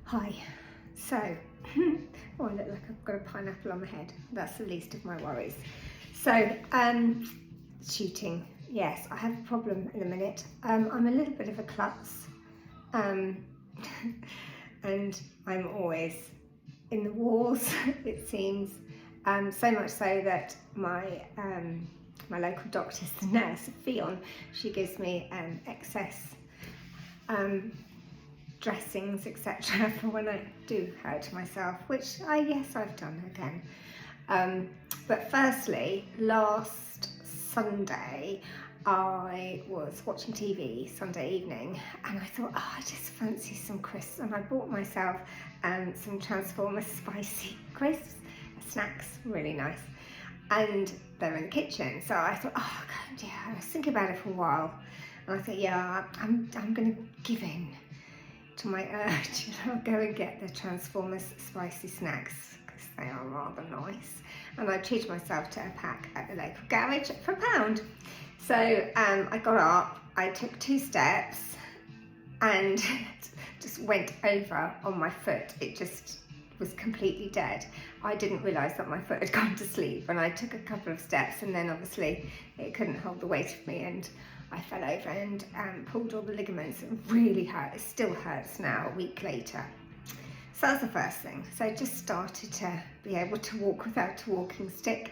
Hi. So, oh, I look like I've got a pineapple on my head. That's the least of my worries. So, shooting. Yes, I have a problem in a minute. I'm a little bit of a klutz, and I'm always in the wars, it seems. So much so that my local doctor's the nurse, Fion. She gives me excess dressings, etc. for when I do hurt myself, which I've done again. But firstly, last Sunday I was watching TV Sunday evening and I thought, oh, I just fancy some crisps, and I bought myself some Transformers spicy crisps, snacks, really nice, and they're in the kitchen. So I thought, oh God, yeah, I was thinking about it for a while, and I thought, yeah, I'm going to give in to my urge. I'll go and get the Transformers spicy snacks because they are rather nice, and I treated myself to a pack at the local garage for £1. So I got up, I took 2 steps and just went over on my foot. It just was completely dead. I didn't realise that my foot had gone to sleep, and I took a couple of steps, and then obviously it couldn't hold the weight of me, and I fell over and pulled all the ligaments. It really hurt. It still hurts now, a week later. So that's the first thing. So I just started to be able to walk without a walking stick.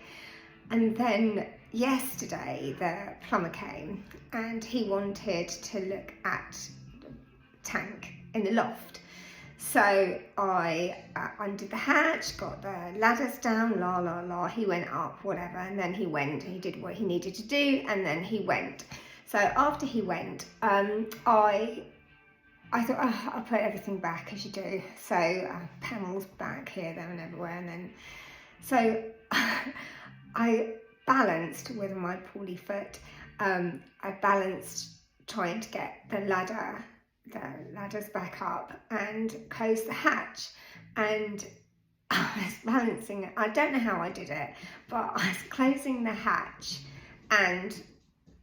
And then yesterday the plumber came and he wanted to look at the tank in the loft. So I undid the hatch, got the ladders down, he went up, whatever, and then he went, he did what he needed to do, and then he went. So after he went, I thought, oh, I'll put everything back as you do. So panels back here, there and everywhere. And then, so I balanced with my poorly foot. I balanced trying to get the ladders back up and close the hatch. And I was balancing it. I don't know how I did it, but I was closing the hatch and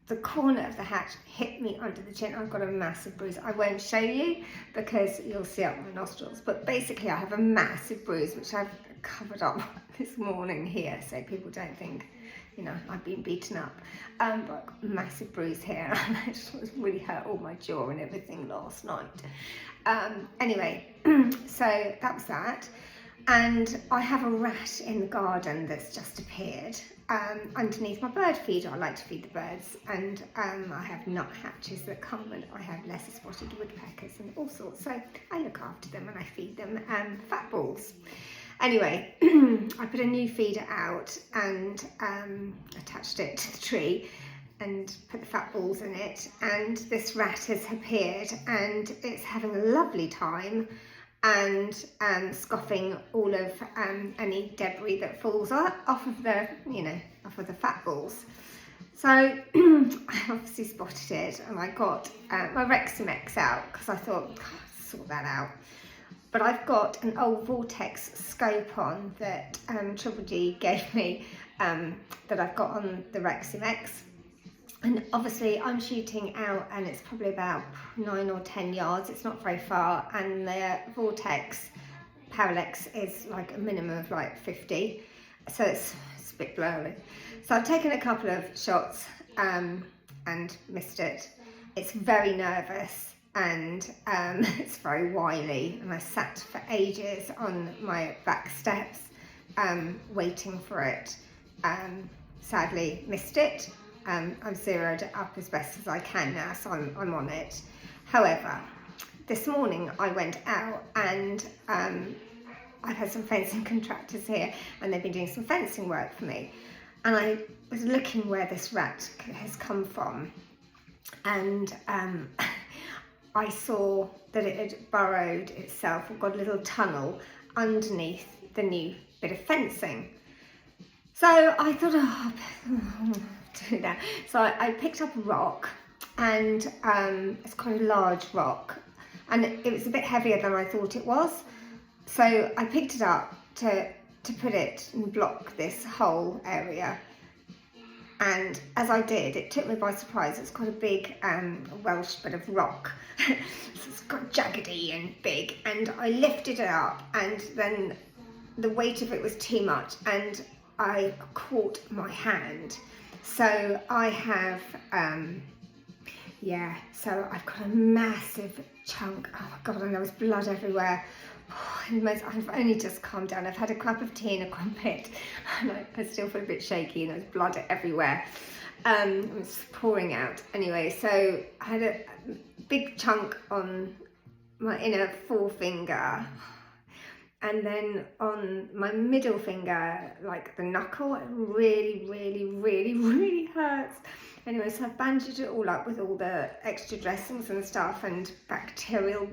the corner of the hatch hit me under the chin. I've got a massive bruise. I won't show you because you'll see up my nostrils, but basically I have a massive bruise which I've covered up this morning here so people don't think, you know, I've been beaten up. But massive bruise here. It just really hurt all my jaw and everything last night. Anyway, so that was that. And I have a rat in the garden that's just appeared underneath my bird feeder. I like to feed the birds, and I have nuthatches that come, and I have lesser spotted woodpeckers and all sorts. So I look after them and I feed them fat balls. Anyway, I put a new feeder out and attached it to the tree and put the fat balls in it, and this rat has appeared and it's having a lovely time and scoffing all of any debris that falls off of the, off of the fat balls. So I obviously spotted it, and I got my Reximex out because I thought, God, sort that out. But I've got an old Vortex scope on that Triple G gave me that I've got on the Reximex. And obviously I'm shooting out and it's probably about 9 or 10 yards. It's not very far, and the Vortex parallax is like a minimum of like 50. So it's a bit blurry. So I've taken a couple of shots and missed it. It's very nervous and it's very wily, and I sat for ages on my back steps waiting for it. Sadly missed it. I've zeroed it up as best as I can now, so I'm on it. However, this morning I went out and I've had some fencing contractors here, and they've been doing some fencing work for me. And I was looking where this rat has come from, and I saw that it had burrowed itself or got a little tunnel underneath the new bit of fencing. So I thought, do that. So I picked up a rock, and it's quite a large rock, and it was a bit heavier than I thought it was. So I picked it up to put it and block this whole area, And as I did, it took me by surprise. It's quite a big Welsh bit of rock. So it's got jaggedy and big, and I lifted it up, and then the weight of it was too much, and I caught my hand. So I have, so I've got a massive chunk. Oh my God, and there was blood everywhere. I've only just calmed down. I've had a cup of tea and a crumpet, and I still feel a bit shaky, and there's blood everywhere. It's pouring out. Anyway, so I had a big chunk on my inner forefinger, and then on my middle finger, like the knuckle, it really, really, really, really hurts. Anyway, so I've bandaged it all up with all the extra dressings and stuff, and bacterial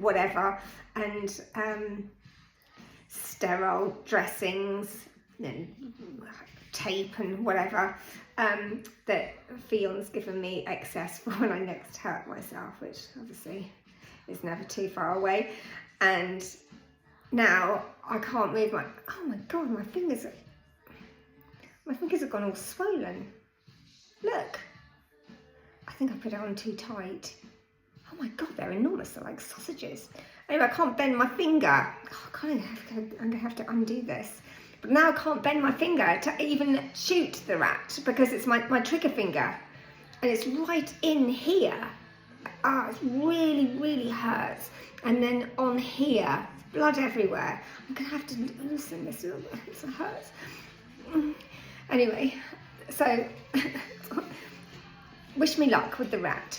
whatever, and sterile dressings and tape and whatever that Fion's given me excess for when I next hurt myself, which obviously is never too far away. And now I can't move my, oh my God, my fingers have gone all swollen. Look, I think I put it on too tight. Oh my God, they're enormous. They're like sausages. Anyway, I can't bend my finger. Oh, I'm going to have to undo this. But now I can't bend my finger to even shoot the rat because it's my trigger finger. And it's right in here. It really, really hurts. And then on here, blood everywhere. I'm going to have to loosen this a little bit. It hurts. Anyway, so wish me luck with the rat.